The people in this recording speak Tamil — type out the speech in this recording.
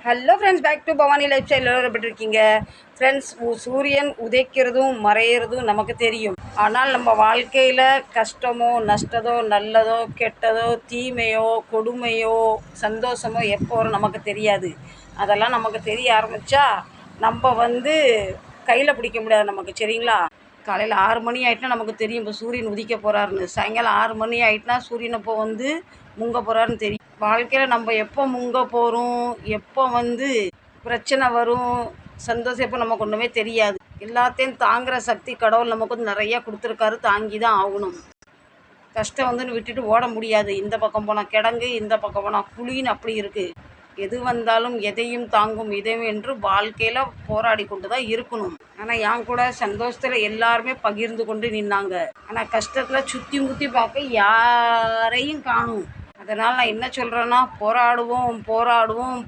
Hello friends, back to Bhavani lifestyle. எல்லோரும் எப்படி இருக்கீங்க ஃப்ரெண்ட்ஸ்? சூரியன் உதைக்கிறதும் மறையிறதும் நமக்கு தெரியும். ஆனால் நம்ம வாழ்க்கையில் கஷ்டமோ நஷ்டதோ நல்லதோ கெட்டதோ தீமையோ கொடுமையோ சந்தோஷமோ எப்போ வரும் நமக்கு தெரியாது. அதெல்லாம் நமக்கு தெரிய ஆரம்பித்தா நம்ம கையில் பிடிக்க முடியாது நமக்கு, சரிங்களா? காலையில் 6 மணி ஆகிட்டுனா நமக்கு தெரியும் இப்போ சூரியன் உதிக்க போகிறாருன்னு. சாயங்காலம் 6 மணி ஆகிட்டுனா சூரியன் இப்போ முங்க போகிறாருன்னு தெரியும். வாழ்க்கையில் நம்ம எப்போ முங்க போகிறோம், எப்போ பிரச்சனை வரும், சந்தோஷம் எப்போ நமக்கு ஒன்றுமே தெரியாது. எல்லாத்தையும் தாங்குகிற சக்தி கடவுள் நமக்கு நிறையா கொடுத்துருக்காரு, தாங்கி தான் ஆகணும். கஷ்டம் விட்டுட்டு ஓட முடியாது. இந்த பக்கம் போனால் கிடங்கு, இந்த பக்கம் போனால் குழின்னு அப்படி இருக்குது. எது வந்தாலும் எதையும் தாங்கும் இதயம் என்று வாழ்க்கையில் போராடி கொண்டு தான் இருக்கணும். ஆனால் என் கூட சந்தோஷத்தில் எல்லாருமே பகிர்ந்து கொண்டு நின்னாங்க. ஆனால் கஷ்டத்தில் சுற்றி முற்றி பார்க்க யாரையும் காணும். அதனால் நான் என்ன சொல்கிறேன்னா, போராடுவோம் போராடுவோம்